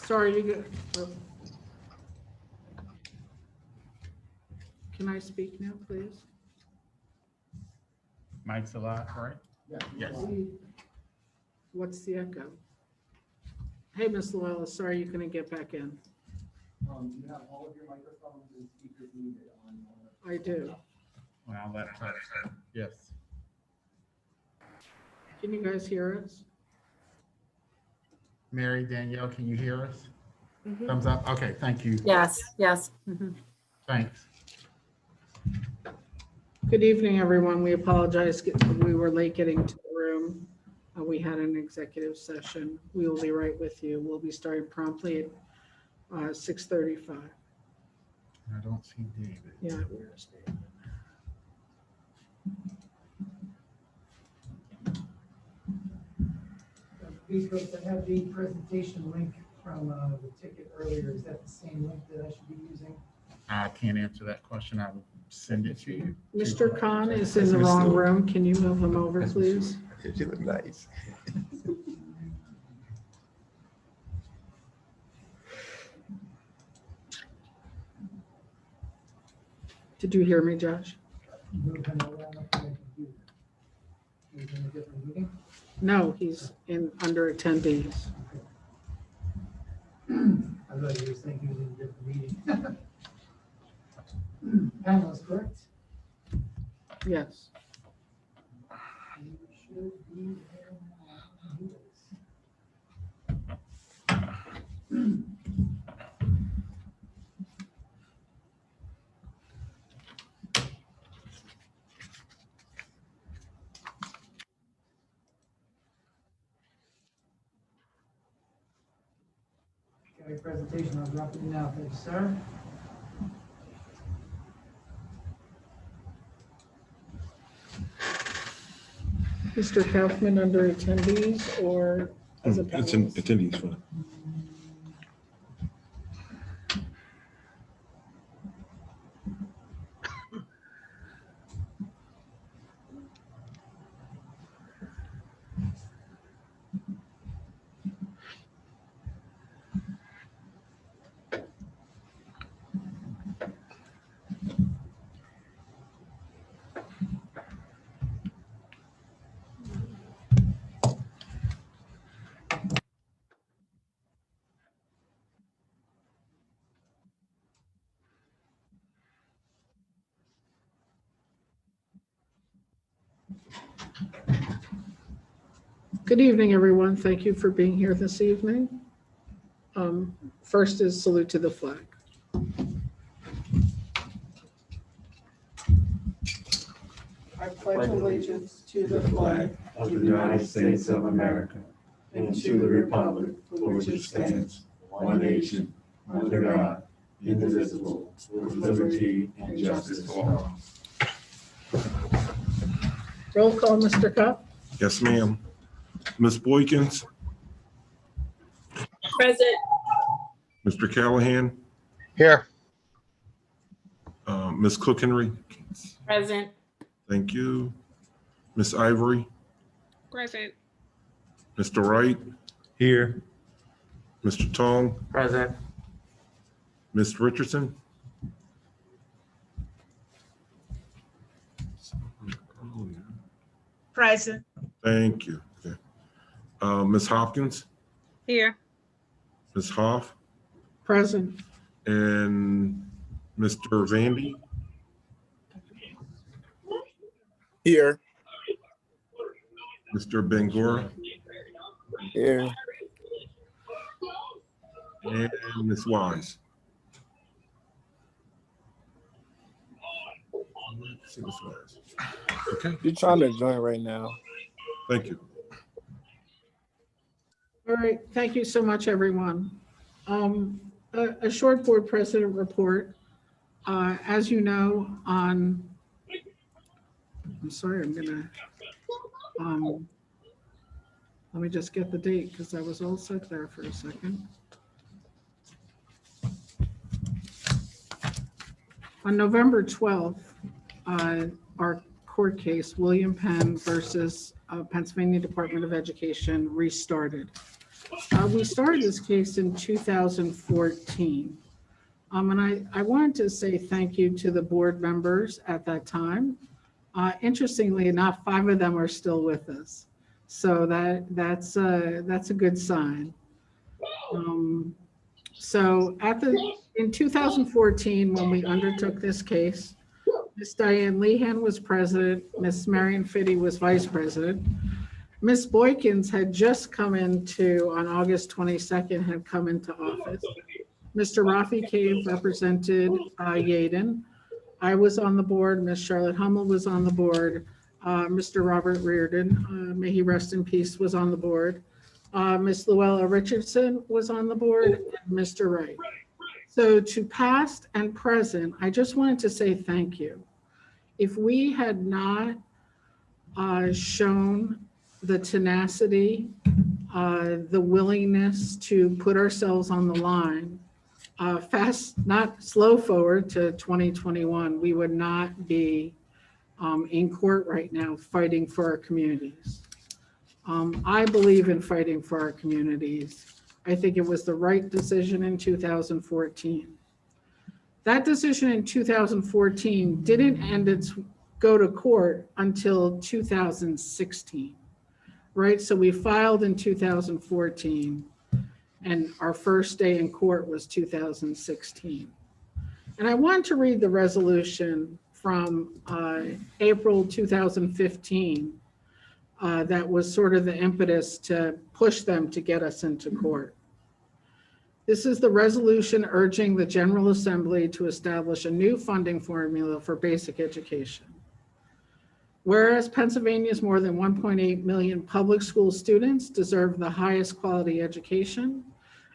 Sorry, you go. Oh. Can I speak now, please? Mike's a lot, right? Yes. What's the echo? Hey, Ms. Loyola, sorry you couldn't get back in. You have all of your microphones and speakers muted on. I do. Well, that's, yes. Can you guys hear us? Mary, Danielle, can you hear us? Thumbs up. Okay, thank you. Yes, yes. Thanks. Good evening, everyone. We apologize. We were late getting to the room. We had an executive session. We will be right with you. We'll be starting promptly at 6:35. I don't see David. Yeah, where's David? These folks, I have the presentation link from the ticket earlier. Is that the same link that I should be using? I can't answer that question. I will send it to you. Mr. Khan is in the wrong room. Can you move him over, please? You look nice. Did you hear me, Josh? Move him around up to my computer. He's in a different meeting. No, he's in under attendees. I thought you were saying he was in a different meeting. Panelist, correct? Yes. You should be there now. He is. Got your presentation. I'll drop it in now. Thank you, sir. Mr. Kaufman under attendees or as a It's an panelist? attendees fund. Good evening, everyone. Thank you for being here this evening. First is salute to the flag. I pledge allegiance to the flag of the United States of America and to the republic for which it stands, one nation, under God, indivisible, with liberty and justice for all. Roll call, Mr. Cup. Yes, ma'am. Ms. Boykins, Present. Mr. Callahan, Here. Ms. Cook Henry, Present. thank you. Ms. Ivory, Present. Mr. Wright, Here. Mr. Tong, Present. Ms. Richardson. Present. Thank you. Okay. Ms. Hopkins, Here. Ms. Hoff, Present. and Mr. Vandy. Here. Mr. Bangura, Here. and Ms. Wise. Let's see Ms. Wise. Okay, You're trying to join right now. thank you. All right. Thank you so much, everyone. A short board president report. As you know, I'm sorry, I'm gonna, let me just get the date because I was all set there for a second. On November 12th, our court case, William Penn versus Pennsylvania Department of Education, restarted. We started this case in 2014. And I wanted to say thank you to the board members at that time. Interestingly enough, 5 of them are still with us. So that's a good sign. So in 2014, when we undertook this case, Miss Diane Lehan was president, Miss Marion Fitty was vice president. Miss Boykins had just come on August 22nd, had come into office. Mr. Rafi Cave represented Yaden. I was on the board, Miss Charlotte Hummel was on the board. Mr. Robert Reardon, may he rest in peace, was on the board. Miss Luella Richardson was on the board, and Mr. Wright. So to past and present, I just wanted to say thank you. If we had not shown the tenacity, the willingness to put ourselves on the line, not slow forward to 2021, we would not be in court right now fighting for our communities. I believe in fighting for our communities. I think it was the right decision in 2014. That decision in 2014 didn't go to court until 2016, right? So we filed in 2014 and our first day in court was 2016. And I want to read the resolution from April 2015 that was sort of the impetus to push them to get us into court. This is the resolution urging the General Assembly to establish a new funding formula for basic education. Whereas Pennsylvania's more than 1.8 million public school students deserve the highest quality education,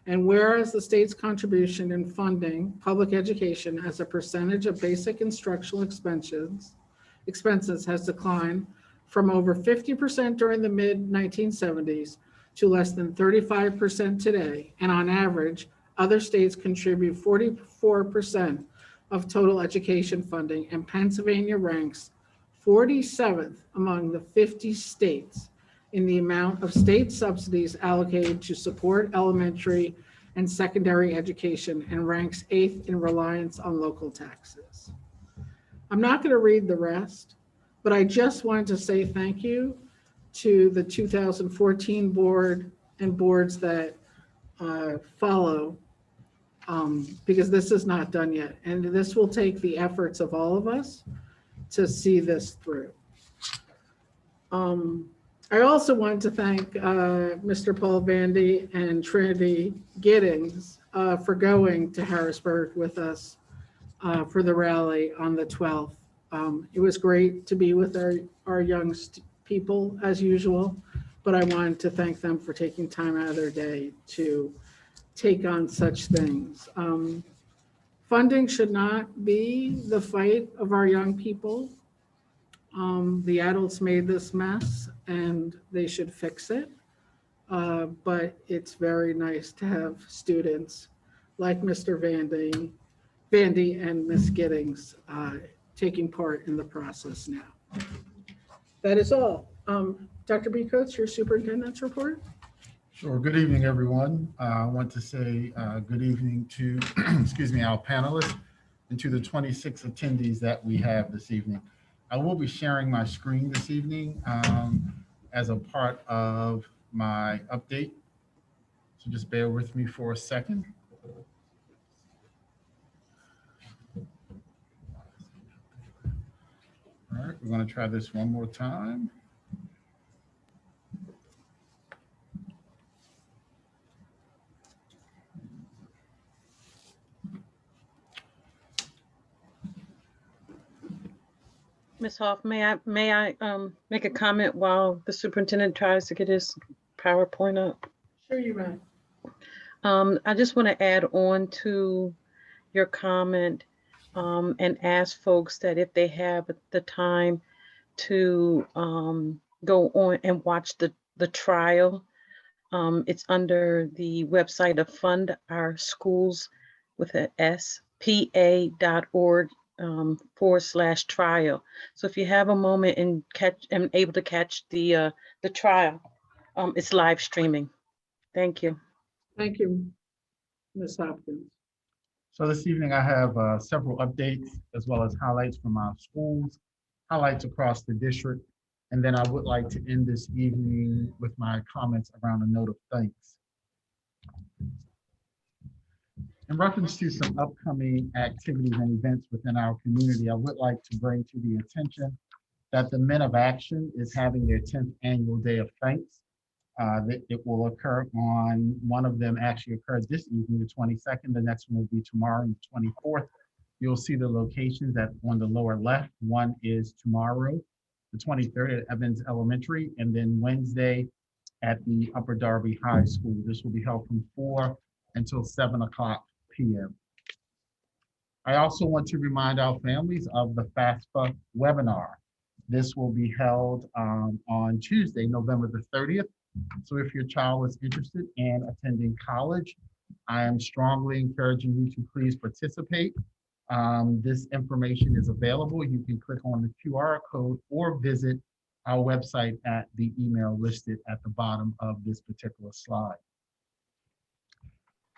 and whereas the state's contribution in funding public education as a percentage of basic instructional expenses has declined from over 50% during the mid-1970s to less than 35% today, and on average, other states contribute 44% of total education funding, and Pennsylvania ranks 47th among the 50 states in the amount of state subsidies allocated to support elementary and secondary education, and ranks 8th in reliance on local taxes. I'm not going to read the rest, but I just wanted to say thank you to the 2014 board and boards that follow, because this is not done yet. And this will take the efforts of all of us to see this through. I also want to thank Mr. Paul Vandy and Trinity Giddings for going to Harrisburg with us for the rally on the 12th. It was great to be with our young people as usual, but I wanted to thank them for taking time out of their day to take on such things. Funding should not be the fight of our young people. The adults made this mess and they should fix it. But it's very nice to have students like Mr. Vandy and Ms. Giddings taking part in the process now. That is all. Dr. B. Coates, your superintendent's report. Sure. Good evening, everyone. I want to say good evening to, excuse me, our panelists and to the 26 attendees that we have this evening. I will be sharing my screen this evening as a part of my update. So just bear with me for a second. All right, we're going to try this one more time. Ms. Hoff, may I make a comment while the superintendent tries to get his PowerPoint up? Sure, you may. I just want to add on to your comment and ask folks that if they have the time to go on and watch the trial, it's under the website of Fund Our Schools with an S, pa.org. /trial. So if you have a moment and able to catch the trial, it's live streaming. Thank you. Thank you, Ms. Hopkins. So this evening, I have several updates as well as highlights from our schools, highlights across the district, and then I would like to end this evening with my comments around a note of thanks. In reference to some upcoming activities and events within our community, I would like to bring to the attention that the Men of Action is having their 10th annual Day of Thanks. It will occur on, one of them actually occurred this evening, the 22nd. The next one will be tomorrow, the 24th. You'll see the locations on the lower left. One is tomorrow, the 23rd at Evans Elementary, and then Wednesday at the Upper Darby High School. This will be held from 4 until 7:00 p.m. I also want to remind our families of the FAFSA webinar. This will be held on Tuesday, November the 30th. So if your child is interested in attending college, I am strongly encouraging you to please participate. This information is available. You can click on the QR code or visit our website at the email listed at the bottom of this particular slide.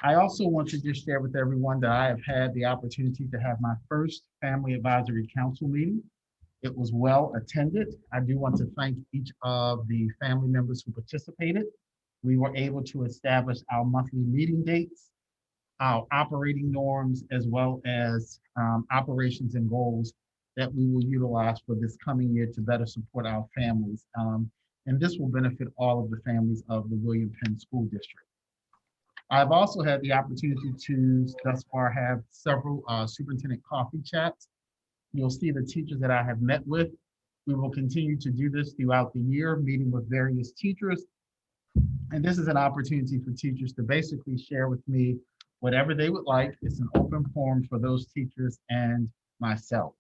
I also want to just share with everyone that I have had the opportunity to have my first Family Advisory Council meeting. It was well attended. I do want to thank each of the family members who participated. We were able to establish our monthly meeting dates, our operating norms, as well as operations and goals that we will utilize for this coming year to better support our families. And this will benefit all of the families of the William Penn School District. I've also had the opportunity to thus far have several superintendent coffee chats. You'll see the teachers that I have met with. We will continue to do this throughout the year, meeting with various teachers. And this is an opportunity for teachers to basically share with me whatever they would like. It's an open forum for those teachers and myself.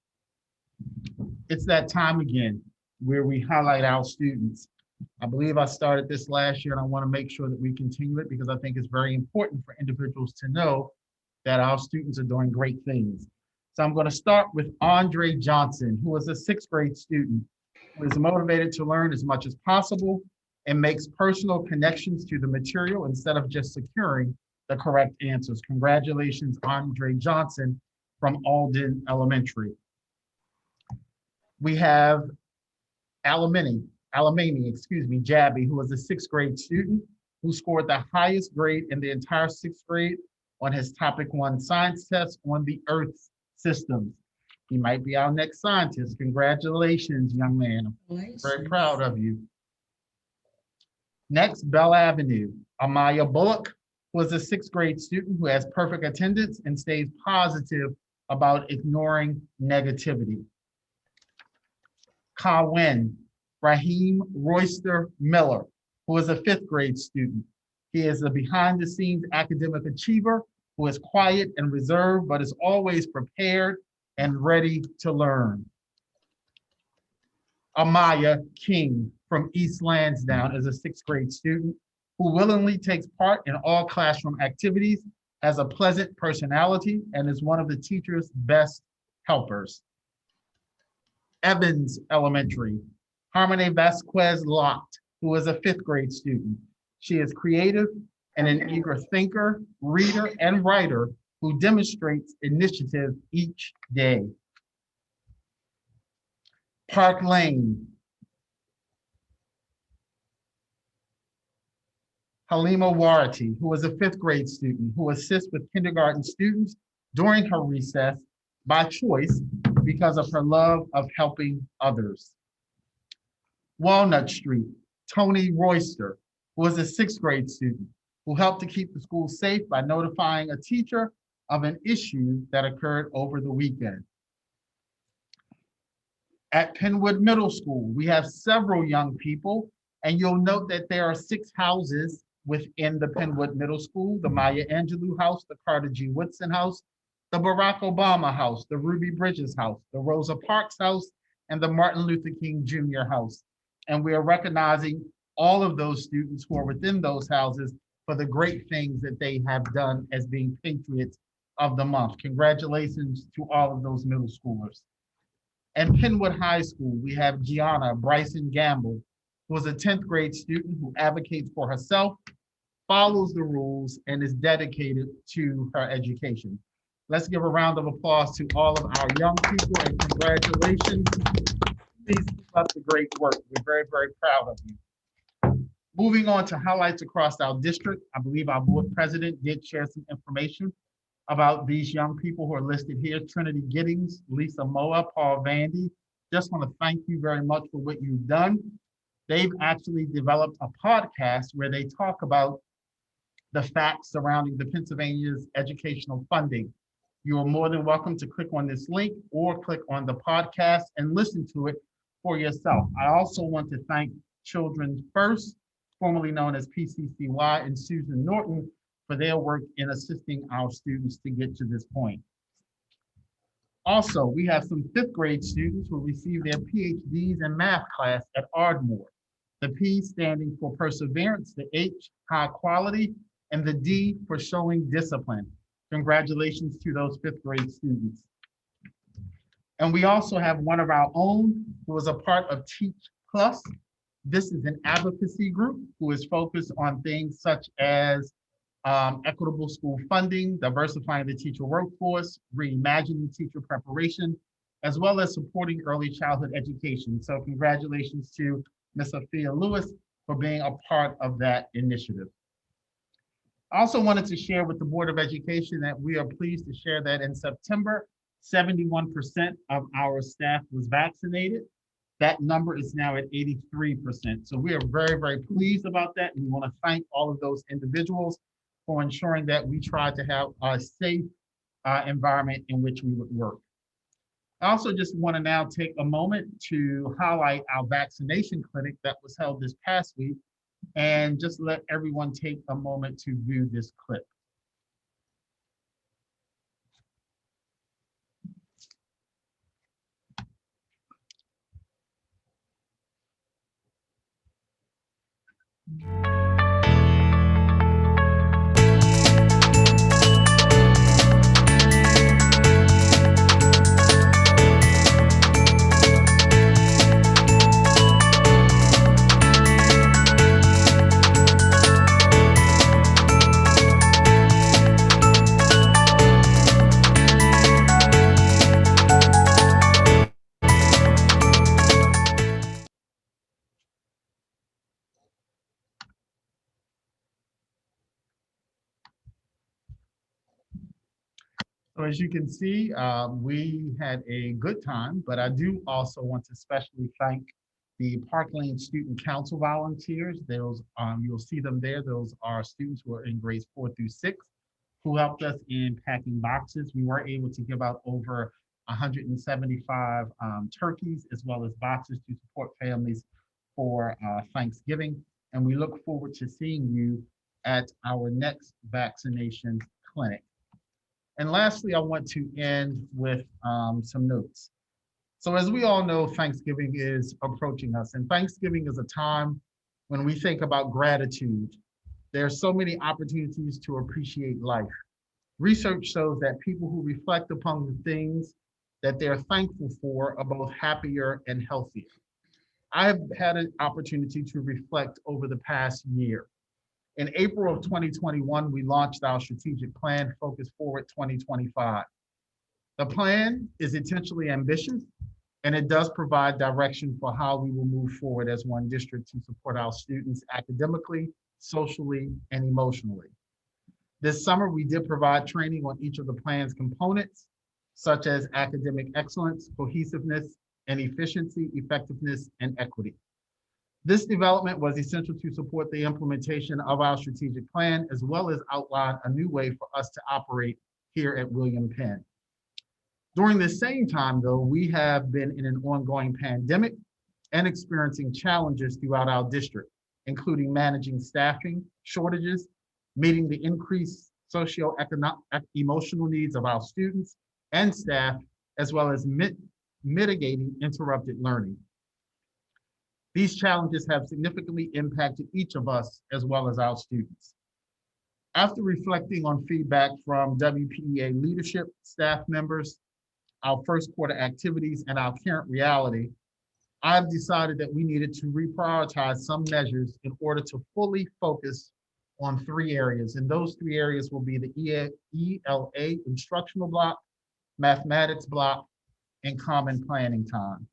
It's that time again where we highlight our students. I believe I started this last year, and I want to make sure that we continue it because I think it's very important for individuals to know that our students are doing great things. So I'm going to start with Andre Johnson, who is a 6th grade student who is motivated to learn as much as possible and makes personal connections to the material instead of just securing the correct answers. Congratulations, Andre Johnson from Alden Elementary. We have Alamani, Jabby, who is a 6th grade student who scored the highest grade in the entire 6th grade on his Topic 1 science test on the Earth's systems. He might be our next scientist. Congratulations, young man. I'm very proud of you. Next, Bell Avenue, Amaya Bullock was a 6th grade student who has perfect attendance and stays positive about ignoring negativity. Kawen Raheem Royster Miller, who is a 5th grade student. He is a behind-the-scenes academic achiever who is quiet and reserved, but is always prepared and ready to learn. Amaya King from East Lansdowne is a 6th grade student who willingly takes part in all classroom activities, has a pleasant personality, and is one of the teacher's best helpers. Evans Elementary, Harmony Vasquez Lott, who is a 5th grade student. She is creative and an eager thinker, reader, and writer who demonstrates initiative each day. Park Lane, Halima Warati, who is a 5th grade student who assists with kindergarten students during her recess by choice because of her love of helping others. Walnut Street, Tony Royster, who is a 6th grade student who helped to keep the school safe by notifying a teacher of an issue that occurred over the weekend. At Penwood Middle School, we have several young people, and you'll note that there are 6 houses within the Penwood Middle School: the Maya Angelou House, the Carter G. Woodson House, the Barack Obama House, the Ruby Bridges House, the Rosa Parks House, and the Martin Luther King Jr. House. And we are recognizing all of those students who are within those houses for the great things that they have done as being Patriots of the Month. Congratulations to all of those middle schoolers. And Penwood High School, we have Gianna Bryson Gamble, who is a 10th grade student who advocates for herself follows the rules, and is dedicated to her education. Let's give a round of applause to all of our young people and congratulations. Please keep up the great work. We're very, very proud of you. Moving on to highlights across our district, I believe our board president did share some information about these young people who are listed here: Trinity Giddings, Lisa Moa, Paul Vandy. Just want to thank you very much for what you've done. They've actually developed a podcast where they talk about the facts surrounding the Pennsylvania's educational funding. You are more than welcome to click on this link or click on the podcast and listen to it for yourself. I also want to thank Children First, formerly known as PCCY, and Susan Norton for their work in assisting our students to get to this point. Also, we have some 5th grade students who received their PhDs in math class at Ardmore. The P standing for perseverance, the H, high quality, and the D for showing discipline. Congratulations to those 5th grade students. And we also have one of our own who is a part of Teach Plus. This is an advocacy group who is focused on things such as equitable school funding, diversifying the teacher workforce, reimagining teacher preparation, as well as supporting early childhood education. So congratulations to Ms. Afia Lewis for being a part of that initiative. I also wanted to share with the Board of Education that we are pleased to share that in September, 71% of our staff was vaccinated. That number is now at 83%. So we are very, very pleased about that. And we want to thank all of those individuals for ensuring that we try to have a safe environment in which we would work. I also just want to now take a moment to highlight our vaccination clinic that was held this past week, and just let everyone take a moment to view this clip. So as you can see, we had a good time, but I do also want to especially thank the Park Lane Student Council volunteers. Those, you'll see them there. Those are students who are in grades 4 through 6 who helped us in packing boxes. We were able to give out over 175 turkeys as well as boxes to support families for Thanksgiving. And we look forward to seeing you at our next vaccination clinic. And lastly, I want to end with some notes. So as we all know, Thanksgiving is approaching us, and Thanksgiving is a time when we think about gratitude. There are so many opportunities to appreciate life. Research shows that people who reflect upon the things that they're thankful for are both happier and healthier. I have had an opportunity to reflect over the past year. In April of 2021, we launched our strategic plan, Focus Forward 2025. The plan is intentionally ambitious, and it does provide direction for how we will move forward as one district to support our students academically, socially, and emotionally. This summer, we did provide training on each of the plan's components, such as academic excellence, cohesiveness, and efficiency, effectiveness, and equity. This development was essential to support the implementation of our strategic plan, as well as outline a new way for us to operate here at William Penn. During the same time, though, we have been in an ongoing pandemic and experiencing challenges throughout our district, including managing staffing shortages, meeting the increased socioeconomic, emotional needs of our students and staff, as well as mitigating interrupted learning. These challenges have significantly impacted each of us as well as our students. After reflecting on feedback from WPEA leadership, staff members, our first quarter activities, and our current reality, I've decided that we needed to reprioritize some measures in order to fully focus on 3 areas. And those 3 areas will be the ELA instructional block, mathematics block, and common planning time.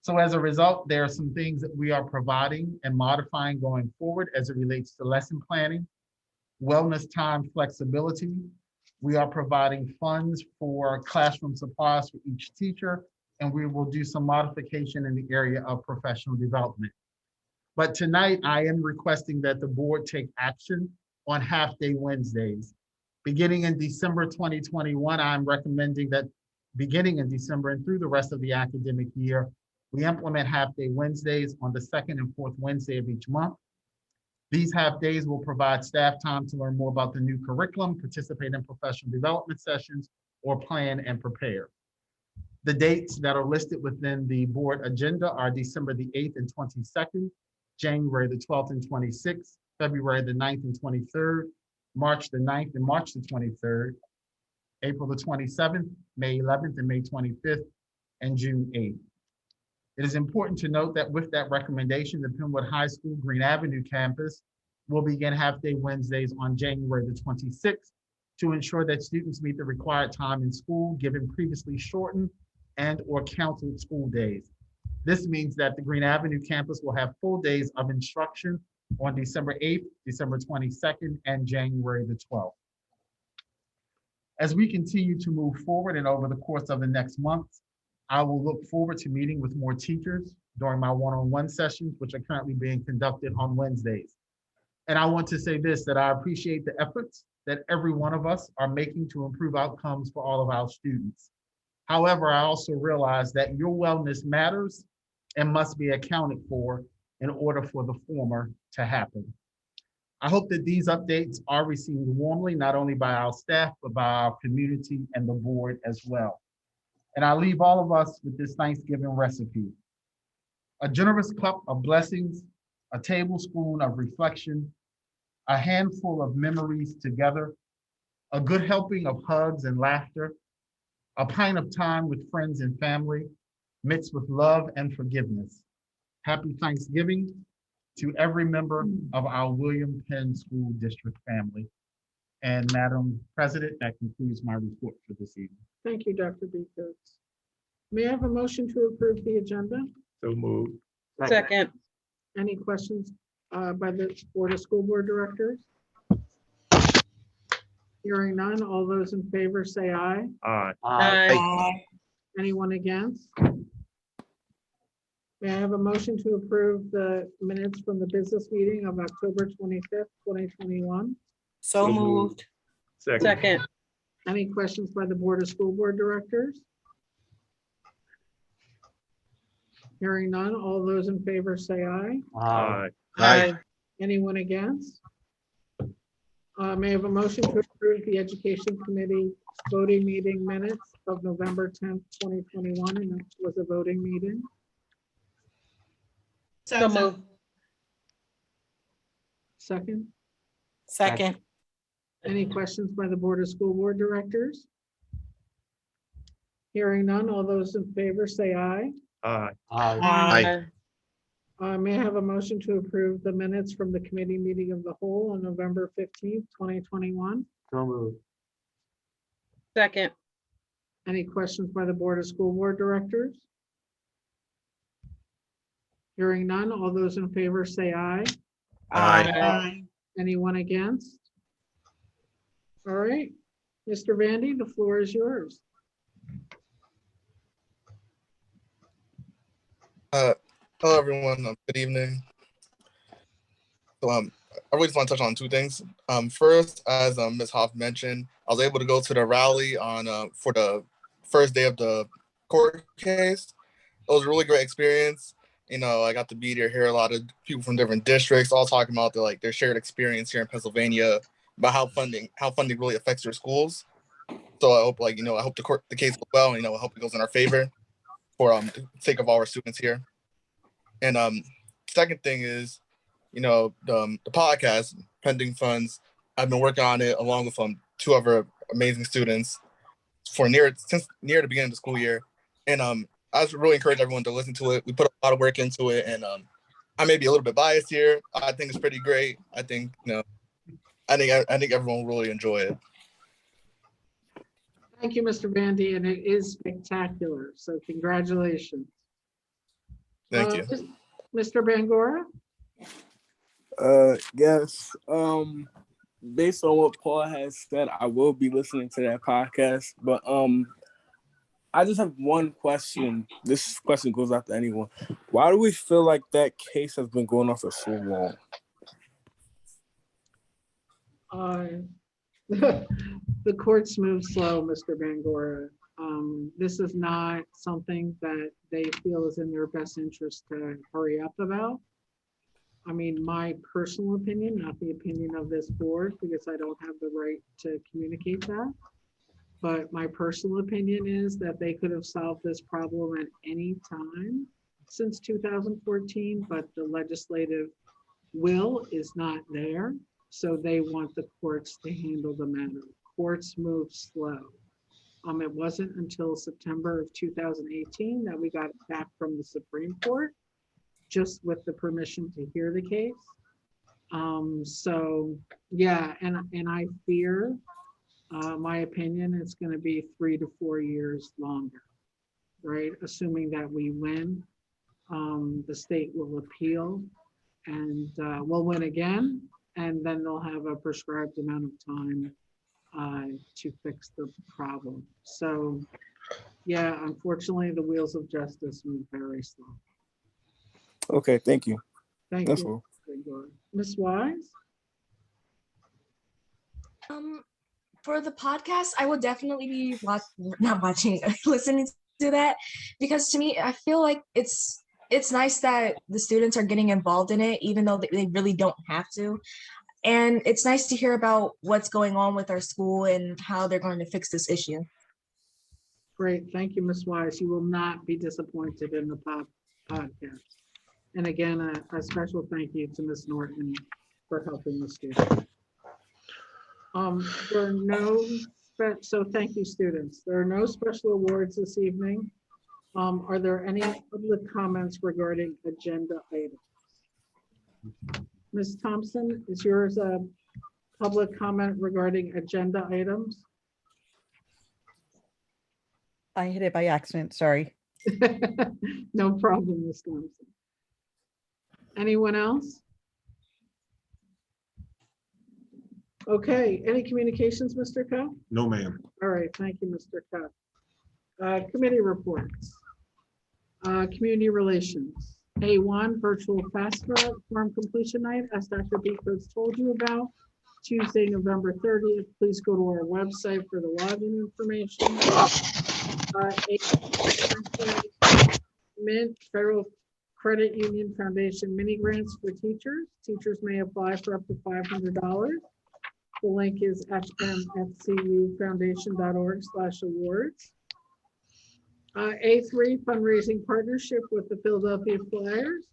So as a result, there are some things that we are providing and modifying going forward as it relates to lesson planning, wellness time flexibility. We are providing funds for classroom supplies for each teacher, and we will do some modification in the area of professional development. But tonight, I am requesting that the board take action on half-day Wednesdays. Beginning in December 2021, I'm recommending that beginning in December and through the rest of the academic year, we implement half-day Wednesdays on the 2nd and 4th Wednesday of each month. These half-days will provide staff time to learn more about the new curriculum, participate in professional development sessions, or plan and prepare. The dates that are listed within the board agenda are December the 8th and 22nd, January the 12th and 26th, February the 9th and 23rd, March the 9th and March the 23rd, April the 27th, May 11th and May 25th, and June 8th. It is important to note that with that recommendation, the Penwood High School Green Avenue campus will begin half-day Wednesdays on January the 26th to ensure that students meet the required time in school given previously shortened and/or canceled school days. This means that the Green Avenue campus will have full days of instruction on December 8th, December 22nd, and January the 12th. As we continue to move forward and over the course of the next month, I will look forward to meeting with more teachers during my one-on-one sessions, which are currently being conducted on Wednesdays. And I want to say this, that I appreciate the efforts that every one of us are making to improve outcomes for all of our students. However, I also realize that your wellness matters and must be accounted for in order for the former to happen. I hope that these updates are received warmly, not only by our staff, but by our community and the board as well. And I leave all of us with this Thanksgiving recipe: a generous cup of blessings, a tablespoon of reflection, a handful of memories together, a good helping of hugs and laughter, a pint of time with friends and family, mixed with love and forgiveness. Happy Thanksgiving to every member of our William Penn School District family. And Madam President, that concludes my report for this evening. Thank you, Dr. Beekers. May I have a motion to approve the agenda? So moved. Second. Any questions by the Board of School Board Directors? Hearing none, all those in favor say aye. Aye. Aye. Anyone against? May I have a motion to approve the minutes from the business meeting of October 25th, 2021? So moved. Second. Any questions by the Board of School Board Directors? Hearing none, all those in favor say aye. Aye. Aye. Anyone against? May I have a motion to approve the Education Committee voting meeting minutes of November 10th, 2021, and that was a voting meeting. So moved. Second, Second. any questions by the Board of School Board Directors? Hearing none, all those in favor say aye. Aye. Aye. May I have a motion to approve the minutes from the committee meeting of the whole on November 15th, 2021? So moved. Second. Any questions by the Board of School Board Directors? Hearing none, all those in favor say aye. Aye. Anyone against? All right, Mr. Vandy, the floor is yours. Hello, everyone. Good evening. So, I really just want to touch on 2 things. First, as Ms. Hoff mentioned, I was able to go to the rally on for the first day of the court case. It was a really great experience. You know, I got to be there, hear a lot of people from different districts, all talking about their shared experience here in Pennsylvania about how funding really affects their schools. So I hope, I hope the case goes well, and I hope it goes in our favor for the sake of all our students here. And second thing is, the podcast, Pending Funds. I've been working on it along with 2 other amazing students since near the beginning of the school year. And I just really encourage everyone to listen to it. We put a lot of work into it, and I may be a little bit biased here. I think it's pretty great. I think I think everyone will really enjoy it. Thank you, Mr. Bandy, and it is spectacular, so congratulations. Thank you. Mr. Bangora? Yes. Based on what Paul has said, I will be listening to that podcast. But I just have one question. This question goes out to anyone. Why do we feel like that case has been going on for so long? The courts move slow, Mr. Bangora. This is not something that they feel is in their best interest to hurry up about. I mean, my personal opinion, not the opinion of this board, because I don't have the right to communicate that. But my personal opinion is that they could have solved this problem at any time since 2014, but the legislative will is not there. So they want the courts to handle the matter. Courts move slow. It wasn't until September of 2018 that we got it back from the Supreme Court, just with the permission to hear the case. So yeah, and I fear, my opinion, it's going to be 3 to 4 years longer, right? Assuming that we win, the state will appeal and we'll win again, and then they'll have a prescribed amount of time to fix the problem. So yeah, unfortunately, the wheels of justice move very slow. Okay, thank you. Thank That's you. all. Ms. Wise? For the podcast, I will definitely be listening to that, because to me, I feel like it's nice that the students are getting involved in it, even though they really don't have to. And it's nice to hear about what's going on with our school and how they're going to fix this issue. Great, thank you, Ms. Wise. You will not be disappointed in the podcast. And again, a special thank you to Ms. Norton for helping the students. There are no, so thank you, students. There are no special awards this evening. Are there any public comments regarding agenda items? Ms. Thompson, is yours a public comment regarding agenda items? I hit it by accident, sorry. No problem, Ms. Thompson. Anyone else? Okay, any communications, Mr. Coe? No, ma'am. All right, thank you, Mr. Coe. Committee reports. Community relations. A1 virtual FAFSA form completion night, as Dr. Beekos told you about, Tuesday, November 30th. Please go to our website for the login information. Mint Federal Credit Union Foundation mini grants for teachers. Teachers may apply for up to $500. The link is fmfcufoundation.org/awards. A3 fundraising partnership with the Philadelphia Flyers.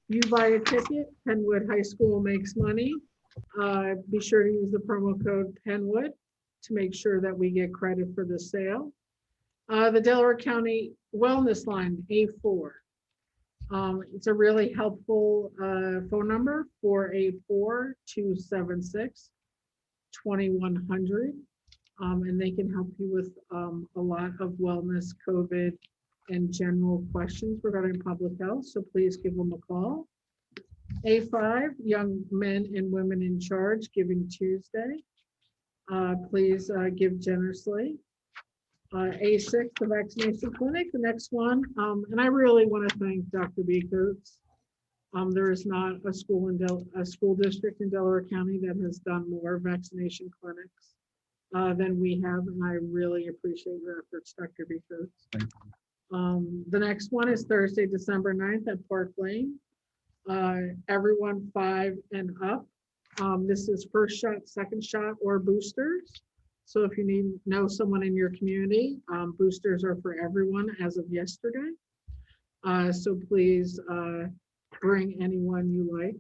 You buy a ticket, Penwood High School makes money. Be sure to use the promo code Penwood to make sure that we get credit for the sale. The Delaware County Wellness Line, A4. It's a really helpful phone number, 484-276-2100. And they can help you with a lot of wellness, COVID, and general questions regarding public health. So please give them a call. A5, Young Men and Women in Charge, Giving Tuesday. Please give generously. A6, the vaccination clinic, the next one. And I really want to thank Dr. Beekos. There is not a school district in Delaware County that has done more vaccination clinics than we have, and I really appreciate your efforts, Dr. Beekos. The next one is Thursday, December 9th at Park Lane. Everyone 5 and up. This is first shot, second shot, or boosters. So if you know someone in your community, boosters are for everyone as of yesterday. So please bring anyone you like.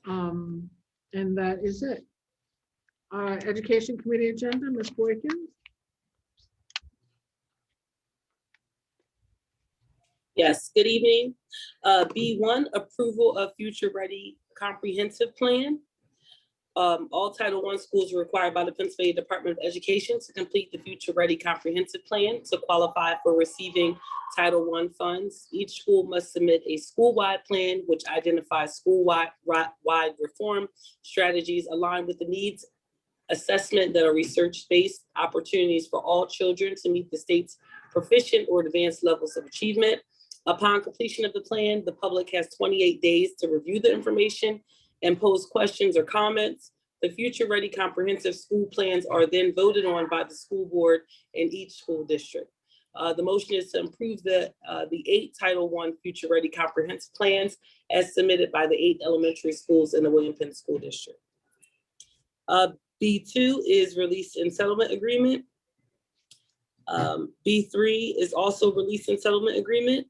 And that is it. Education Committee agenda, Ms. Boykins. Yes, good evening. B1, approval of Future Ready Comprehensive Plan. All Title I schools are required by the Pennsylvania Department of Education to complete the Future Ready Comprehensive Plan to qualify for receiving Title I funds. Each school must submit a school-wide plan which identifies school-wide reform strategies aligned with the needs assessment that are research-based opportunities for all children to meet the state's proficient or advanced levels of achievement. Upon completion of the plan, the public has 28 days to review the information and pose questions or comments. The Future Ready Comprehensive School Plans are then voted on by the school board in each school district. The motion is to approve the 8 Title I Future Ready Comprehensive Plans as submitted by the 8 elementary schools in the William Penn School District. B2 is release and settlement agreement. B3 is also release and settlement agreement.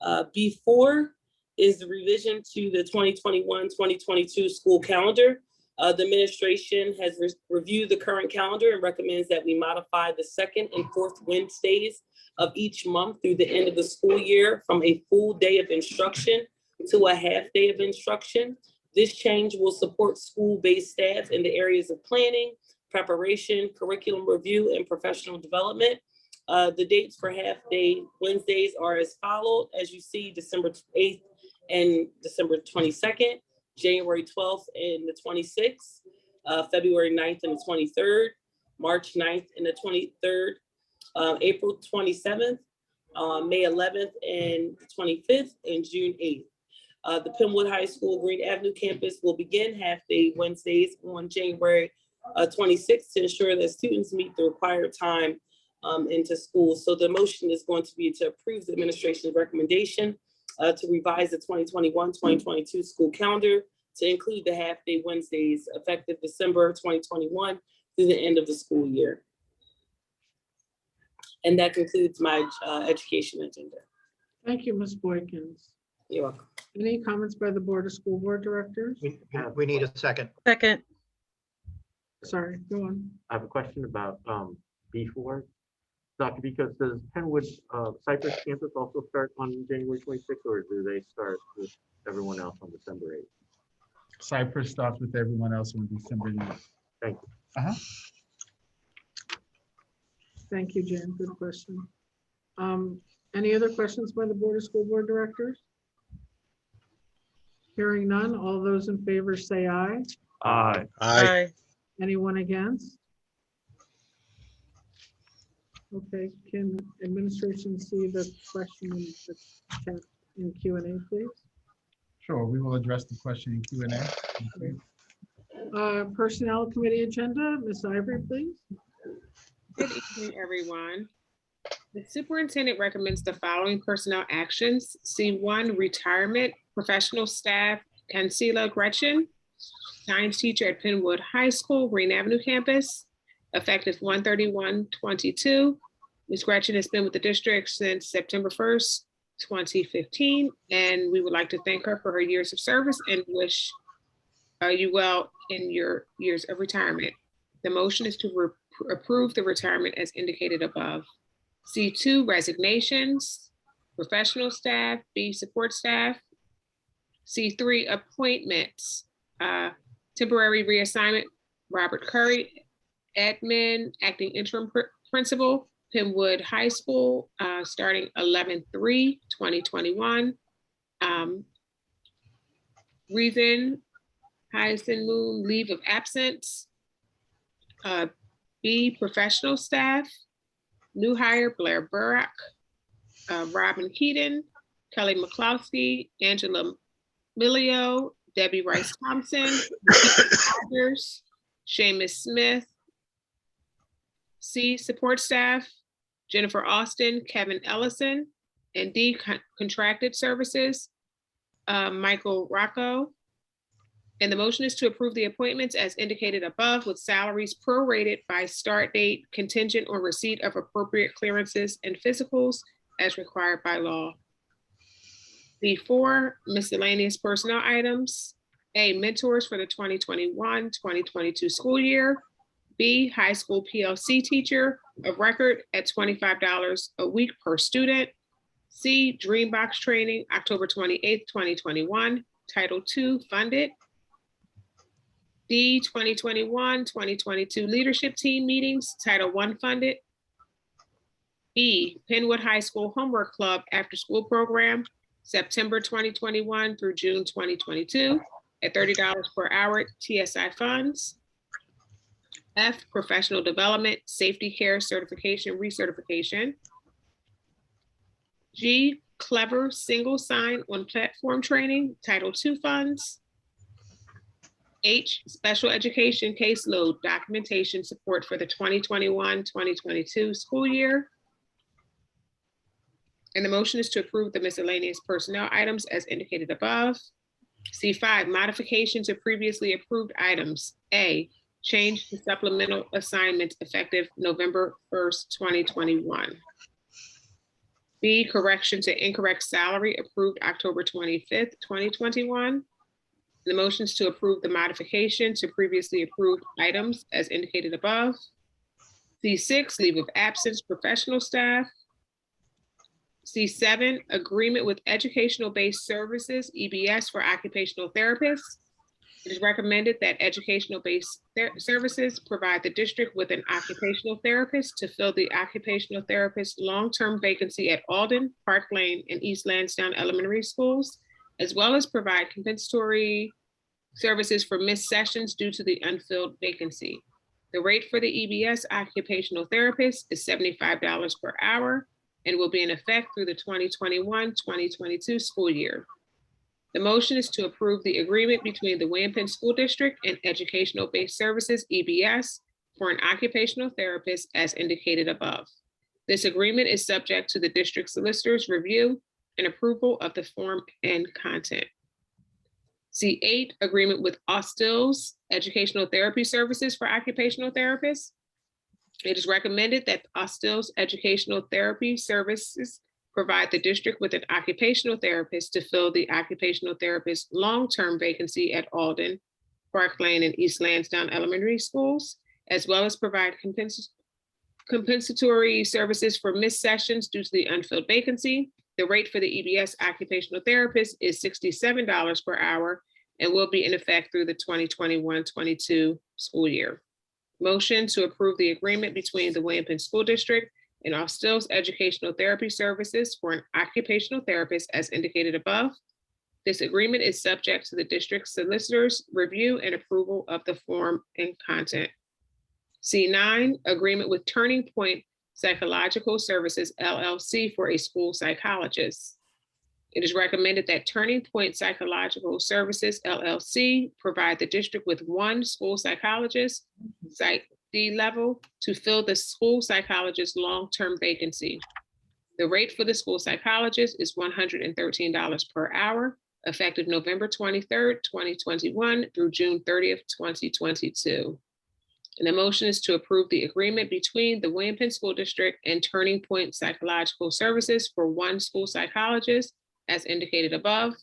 B4 is the revision to the 2021-2022 school calendar. The administration has reviewed the current calendar and recommends that we modify the 2nd and 4th Wednesdays of each month through the end of the school year from a full day of instruction to a half day of instruction. This change will support school-based staff in the areas of planning, preparation, curriculum review, and professional development. The dates for half-day Wednesdays are as followed. As you see, December 8th and December 22nd, January 12th and the 26th, February 9th and the 23rd, March 9th and the 23rd, April 27th, May 11th and the 25th, and June 8th. The Penwood High School Green Avenue campus will begin half-day Wednesdays on January 26th to ensure that students meet the required time into school. So the motion is going to be to approve the administration's recommendation to revise the 2021-2022 school calendar to include the half-day Wednesdays effective December 2021 through the end of the school year. And that concludes my education agenda. Thank you, Ms. Boykins. You're welcome. Any comments by the Board of School Board Directors? We need a second. Second. Sorry, go on. I have a question about B4. Dr. Because does Penwood Cypress campus also start on January 26th, or do they start with everyone else on December 8th? Cypress starts with everyone else on December 8th. Thank you. Thank you, Jen. Good question. Any other questions by the Board of School Board Directors? Hearing none, all those in favor say aye. Aye. Aye. Anyone against? Okay, can administration see the question in the chat in Q&A, please? Sure, we will address the question in Q&A. Personnel Committee agenda, Ms. Ivory, please. Good evening, everyone. The superintendent recommends the following personnel actions. C1, retirement, professional staff, Cancela Gretchen, science teacher at Penwood High School, Green Avenue campus, effective 1/31/22. Ms. Gretchen has been with the district since September 1st, 2015, and we would like to thank her for her years of service and wish you well in your years of retirement. The motion is to approve the retirement as indicated above. C2, resignations, professional staff, B, support staff. C3, appointments, temporary reassignment, Robert Curry, admin, acting interim principal, Penwood High School, starting 11/3/2021. Reason, Hyacinth Moon, leave of absence. B, professional staff, new hire, Blair Burrock, Robin Keaton, Kelly McCloskey, Angela Milio, Debbie Rice Thompson, Rogers, Seamus Smith. C, support staff, Jennifer Austin, Kevin Ellison, and D, contracted services, Michael Rocco. And the motion is to approve the appointments as indicated above with salaries prorated by start date contingent on receipt of appropriate clearances and physicals as required by law. B4, miscellaneous personnel items. A, mentors for the 2021-2022 school year. B, high school PLC teacher of record at $25 a week per student. C, Dreambox training, October 28th, 2021, Title II funded. D, 2021-2022 leadership team meetings, Title I funded. E, Penwood High School Homework Club after-school program, September 2021 through June 2022 at $30 per hour TSI funds. F, professional development, safety care certification, recertification. G, Clever single sign on platform training, Title II funds. H, special education caseload documentation support for the 2021-2022 school year. And the motion is to approve the miscellaneous personnel items as indicated above. C5, modification to previously approved items. A, change to supplemental assignments effective November 1st, 2021. B, correction to incorrect salary approved October 25th, 2021. The motions to approve the modification to previously approved items as indicated above. C6, leave of absence professional staff. C7, agreement with educational-based services, EBS, for occupational therapists. It is recommended that educational-based services provide the district with an occupational therapist to fill the occupational therapist long-term vacancy at Alden, Park Lane, and East Lansdowne Elementary Schools, as well as provide compensatory services for missed sessions due to the unfilled vacancy. The rate for the EBS occupational therapist is $75 per hour and will be in effect through the 2021-2022 school year. The motion is to approve the agreement between the William School District and Educational-Based Services, EBS, for an occupational therapist as indicated above. This agreement is subject to the district solicitor's review and approval of the form and content. C8, agreement with Austil's Educational Therapy Services for occupational therapists. It is recommended that Austil's Educational Therapy Services provide the district with an occupational therapist to fill the occupational therapist long-term vacancy at Alden, Park Lane, and East Lansdowne Elementary Schools, as well as provide compensatory services for missed sessions due to the unfilled vacancy. The rate for the EBS occupational therapist is $67 per hour and will be in effect through the 2021-22 school year. Motion to approve the agreement between the William School District and Austil's Educational Therapy Services for an occupational therapist as indicated above. This agreement is subject to the district solicitor's review and approval of the form and content. C9, agreement with Turning Point Psychological Services, LLC, for a school psychologist. It is recommended that Turning Point Psychological Services, LLC, provide the district with one school psychologist, Psych D level, to fill the school psychologist long-term vacancy. The rate for the school psychologist is $113 per hour, effective November 23rd, 2021 through June 30th, 2022. And the motion is to approve the agreement between the William Penn School District and Turning Point Psychological Services for one school psychologist as indicated above.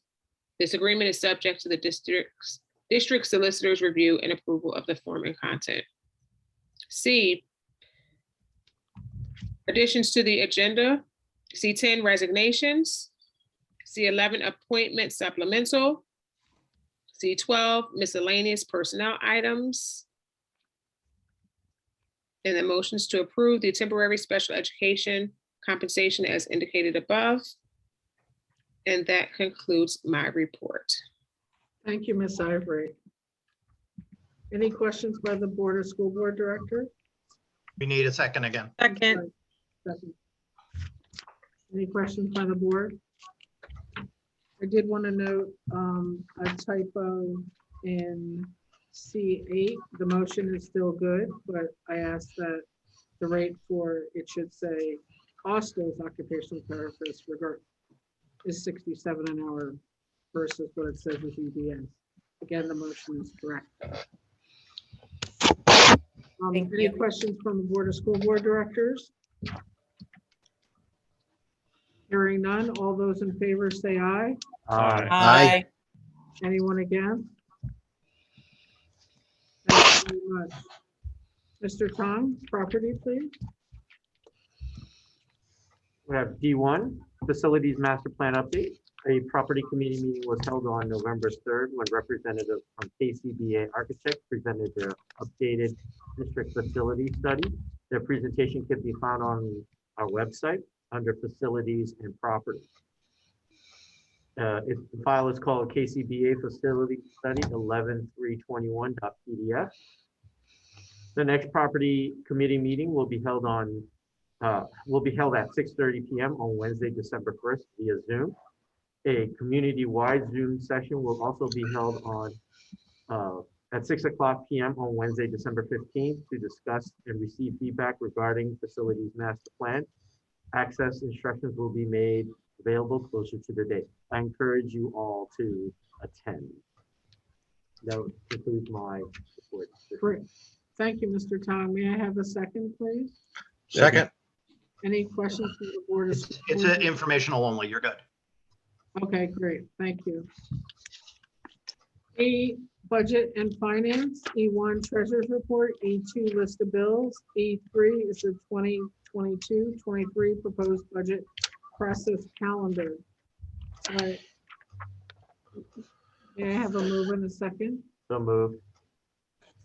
This agreement is subject to the district solicitor's review and approval of the form and content. C, additions to the agenda. C10, resignations. C11, appointment supplemental. C12, miscellaneous personnel items. And the motions to approve the temporary special education compensation as indicated above. And that concludes my report. Thank you, Ms. Ivory. Any questions by the Board or School Board Director? We need a second again. Second. Second. Any questions by the board? I did want to note a typo in C8. The motion is still good, but I asked that the rate for it should say Austil's occupational therapist is $67 an hour versus what it says with EBS. Again, the motion is correct. Any questions from the Board of School Board Directors? Hearing none, all those in favor say aye. Aye. Aye. Anyone against? Thank you very much. Mr. Tong, property, please. We have D1, Facilities Master Plan Update. A property committee meeting was held on November 3rd when representatives from KCBA Architects presented their updated district facility study. Their presentation can be found on our website under Facilities and Property. The file is called KCBA Facility Study 11321.pdf. The next property committee meeting will be held at 6:30 p.m. on Wednesday, December 1st via Zoom. A community-wide Zoom session will also be held at 6:00 p.m. on Wednesday, December 15th to discuss and receive feedback regarding facilities master plan. Access instructions will be made available closer to the date. I encourage you all to attend. That concludes my report. Great. Thank you, Mr. Tong. May I have a second, please? Second. Any questions from the board? It's informational only. You're good. Okay, great. Thank you. E, budget and finance. E1, treasurer's report. E2, list of bills. E3 is the 2022-23 proposed budget process calendar. May I have a move in a second? So moved.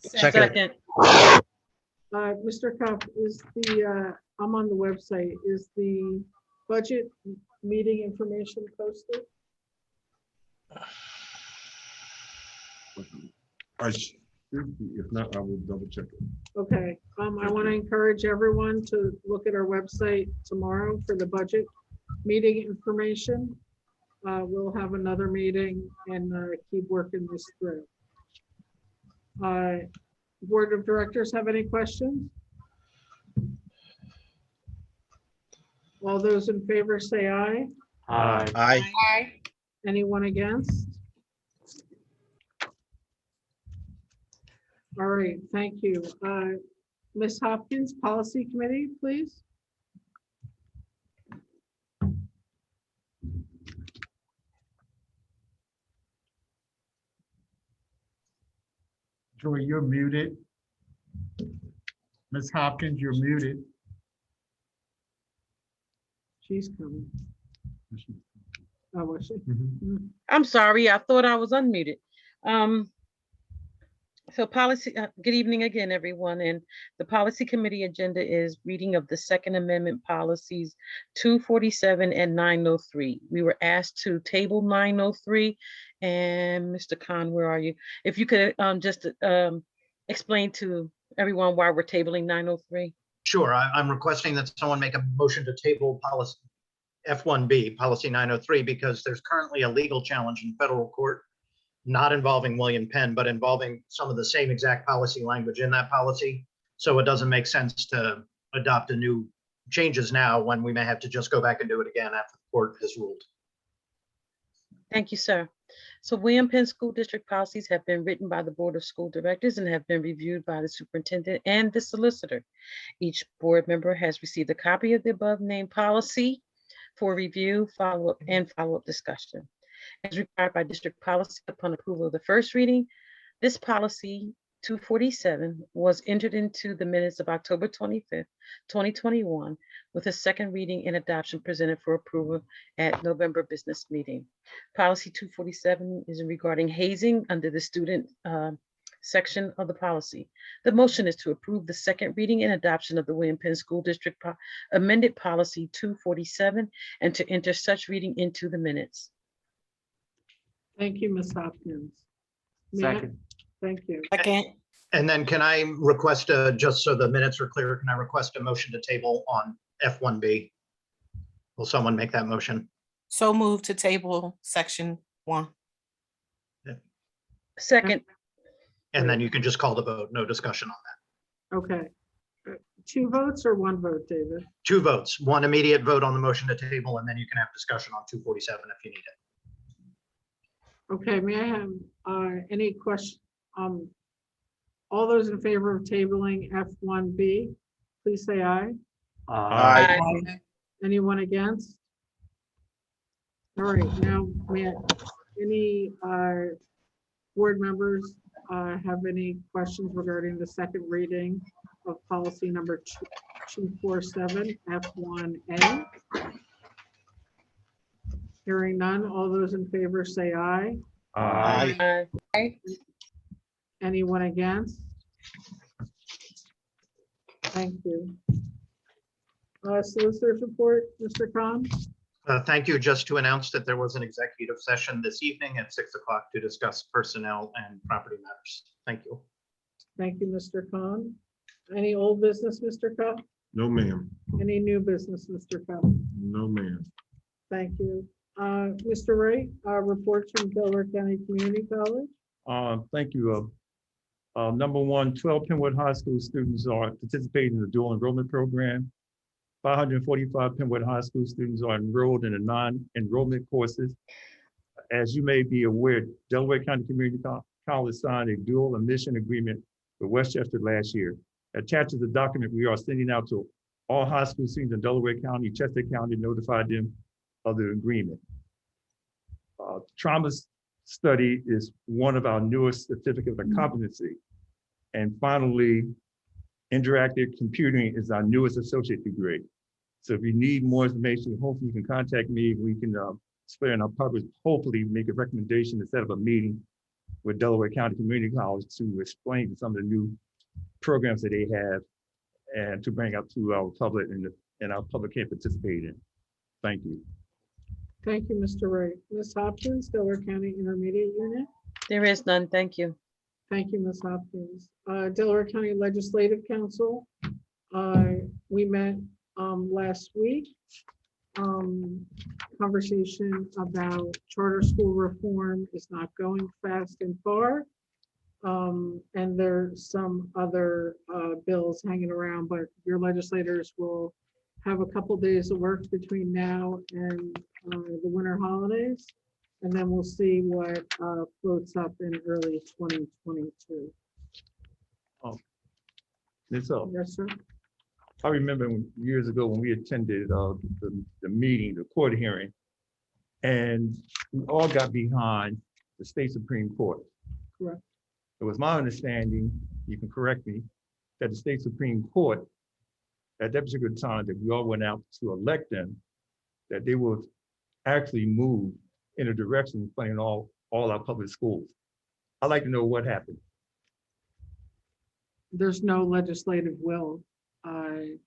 Second. Mr. Cuff, is the, I'm on the website, is the budget meeting information posted? I should be. If not, I will double check it. Okay, I want to encourage everyone to look at our website tomorrow for the budget meeting information. We'll have another meeting and keep working this through. Board of Directors have any questions? All those in favor say aye. Aye. Aye. Anyone against? All right, thank you. Ms. Hopkins, Policy Committee, please. Joy, you're muted. Ms. Hopkins, you're muted. She's coming. Oh, was she? I'm sorry, I thought I was unmuted. So policy, good evening again, everyone. And the policy committee agenda is reading of the Second Amendment policies 247 and 903. We were asked to table 903. And Mr. Khan, where are you? If you could just explain to everyone why we're tabling 903. Sure. I'm requesting that someone make a motion to table policy F1B, policy 903, because there's currently a legal challenge in federal court, not involving William Penn, but involving some of the same exact policy language in that policy. So it doesn't make sense to adopt a new changes now when we may have to just go back and do it again after the court has ruled. Thank you, sir. So William Penn School District policies have been written by the Board of School Directors and have been reviewed by the superintendent and the solicitor. Each board member has received a copy of the above named policy for review, follow-up discussion. As required by district policy upon approval of the first reading, this policy 247 was entered into the minutes of October 25th, 2021, with a second reading and adoption presented for approval at November business meeting. Policy 247 is regarding hazing under the student section of the policy. The motion is to approve the second reading and adoption of the William Penn School District amended policy 247 and to enter such reading into the minutes. Thank you, Ms. Hopkins. Second. Thank you. Second. And then can I request, just so the minutes are clear, can I request a motion to table on F1B? Will someone make that motion? So move to table section 1. Second. And then you can just call the vote, no discussion on that. Okay. 2 votes or 1 vote, David? 2 votes, 1 immediate vote on the motion to table, and then you can have discussion on 247 if you need it. Okay, may I have any question? All those in favor of tabling F1B, please say aye. Aye. Anyone against? All right, now, any board members have any questions regarding the second reading of policy number 247 F1A? Hearing none, all those in favor say aye. Aye. Anyone against? Thank you. Solicitor's report, Mr. Khan? Thank you. Just to announce that there was an executive session this evening at 6 o'clock to discuss personnel and property matters. Thank you. Thank you, Mr. Khan. Any old business, Mr. Khan? No, ma'am. Any new business, Mr. Khan? No, ma'am. Thank you. Mr. Wright, reports from Delaware County Community College. Thank you. Number one, 12 Penwood High School students are participating in the dual enrollment program. 545 Penwood High School students are enrolled in the non-enrollment courses. As you may be aware, Delaware County Community College signed a dual admission agreement with Westchester last year. Attached to the document we are sending out to all high school students in Delaware County, Chester County, notified them of the agreement. Trauma study is one of our newest certificates of competency. And finally, interactive computing is our newest associate degree. So if you need more information, hopefully you can contact me. We can spare in our public, hopefully make a recommendation to set up a meeting with Delaware County Community College to explain some of the new programs that they have and to bring up to our public and our public can participate in. Thank you. Thank you, Mr. Wright. Ms. Hopkins, Delaware County Intermediate Unit. There is none. Thank you. Thank you, Ms. Hopkins. Delaware County Legislative Council. We met last week. Conversation about charter school reform is not going fast and far. And there's some other bills hanging around, but your legislators will have a couple days of work between now and the winter holidays. And then we'll see what floats up in early 2022. Yes, sir. I remember years ago when we attended the meeting, the court hearing, and we all got behind the state Supreme Court. Correct. It was my understanding, you can correct me, that the state Supreme Court, at that particular time that we all went out to elect them, that they would actually move in a direction of funding all our public schools. I'd like to know what happened. There's no legislative will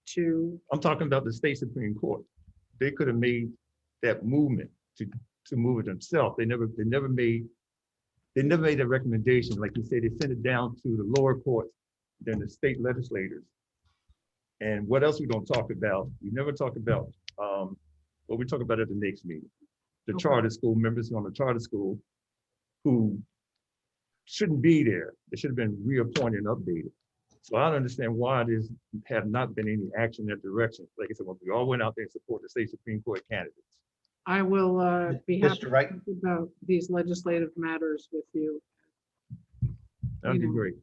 to. I'm talking about the state Supreme Court. They could have made that movement to move it themselves. They never made a recommendation. Like you said, they sent it down to the lower courts, then the state legislators. And what else we don't talk about? We never talk about what we talk about at the next meeting. The charter school members on the charter school who shouldn't be there. They should have been reappointed and updated. So I don't understand why there's have not been any action in that direction. Like I said, when we all went out there and support the state Supreme Court candidates. I will be happy to Mr. Wright? talk about these legislative matters with you. That'd be great.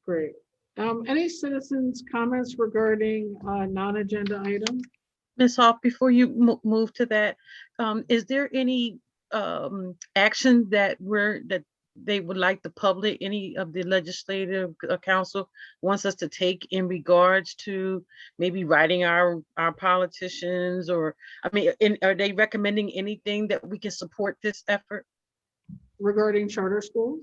Great. Any citizens' comments regarding non-agenda items? Ms. Hawk, before you move to that, is there any action that they would like the public, any of the legislative council wants us to take in regards to maybe writing our politicians, or, I mean, are they recommending anything that we can support this effort? Regarding charter schools?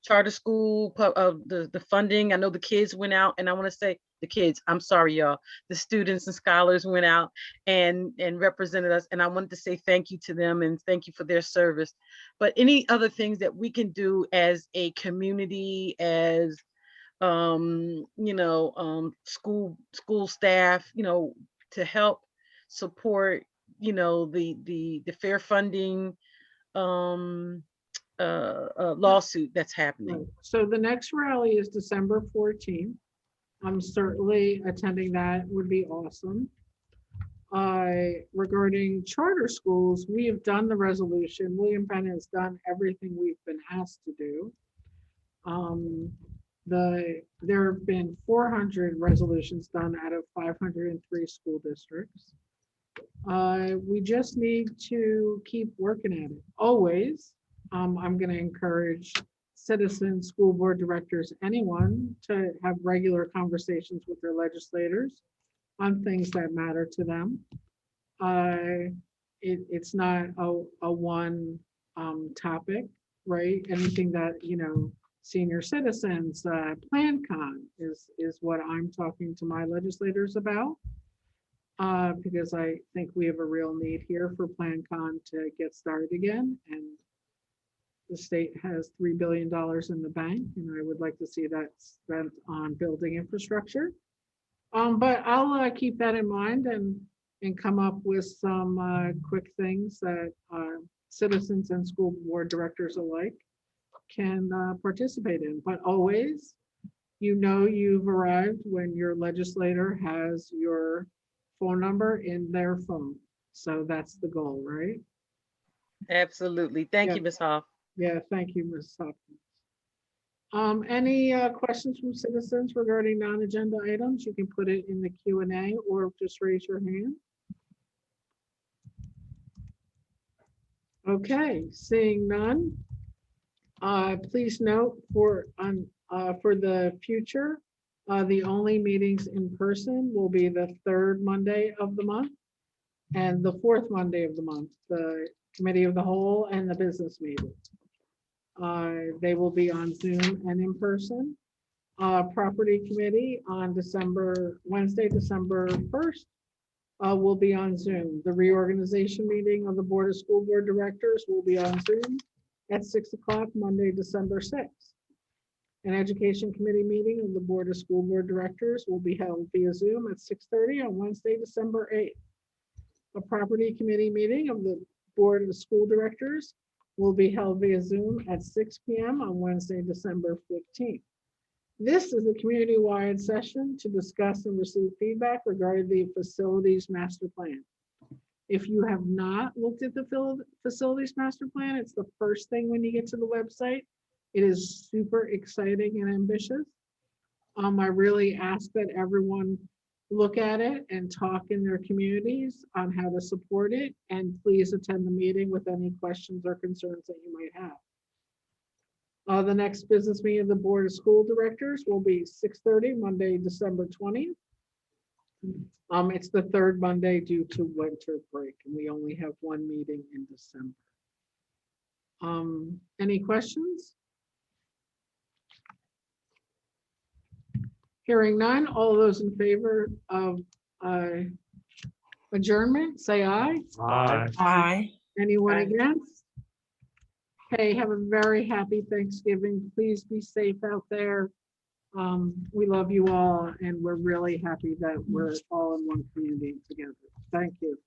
Charter school, the funding. I know the kids went out, and I want to say the kids, I'm sorry, y'all, the students and scholars went out and represented us. And I wanted to say thank you to them and thank you for their service. But any other things that we can do as a community, as, school staff, to help support, the fair funding, lawsuit that's happening. So the next rally is December 14th. I'm certainly attending. That would be awesome. Regarding charter schools, we have done the resolution. William Penn has done everything we've been asked to do. There have been 400 resolutions done out of 503 school districts. We just need to keep working at it. Always, I'm going to encourage citizens, school board directors, anyone to have regular conversations with their legislators on things that matter to them. it's not a one topic, right? Anything that, senior citizens, Plan Con is what I'm talking to my legislators about. Because I think we have a real need here for Plan Con to get started again. And the state has $3 billion in the bank, and I would like to see that spent on building infrastructure. But I'll keep that in mind and come up with some quick things that citizens and school board directors alike can participate in. But always, you've arrived when your legislator has your phone number in their phone. So that's the goal, right? Absolutely. Thank Yeah. you, Ms. Hoff. Yeah, thank you, Ms. Hopkins. Any questions from citizens regarding non-agenda items? You can put it in the Q&A or just raise your hand. Okay, seeing none. Please note for the future, the only meetings in person will be the third Monday of the month and the fourth Monday of the month, the committee of the whole and the business meeting. They will be on Zoom and in person. Property committee on Wednesday, December 1st, will be on Zoom. The reorganization meeting of the Board of School Board Directors will be on Zoom at 6 o'clock, Monday, December 6th. An education committee meeting of the Board of School Board Directors will be held via Zoom at 6:30 on Wednesday, December 8th. A property committee meeting of the Board of School Directors will be held via Zoom at 6 p.m. on Wednesday, December 15th. This is a community-wide session to discuss and receive feedback regarding the facilities master plan. If you have not looked at the facilities master plan, it's the first thing when you get to the website. It is super exciting and ambitious. I really ask that everyone look at it and talk in their communities on how to support it, and please attend the meeting with any questions or concerns that you might have. The next business meeting of the Board of School Directors will be 6:30, Monday, December 20th. It's the third Monday due to winter break, and we only have one meeting in December. Any questions? Hearing none, all those in favor of adjournment, say aye. Aye. Aye. Anyone against? Okay, have a very happy Thanksgiving. Please be safe out there. We love you all, and we're really happy that we're all in one community together. Thank you.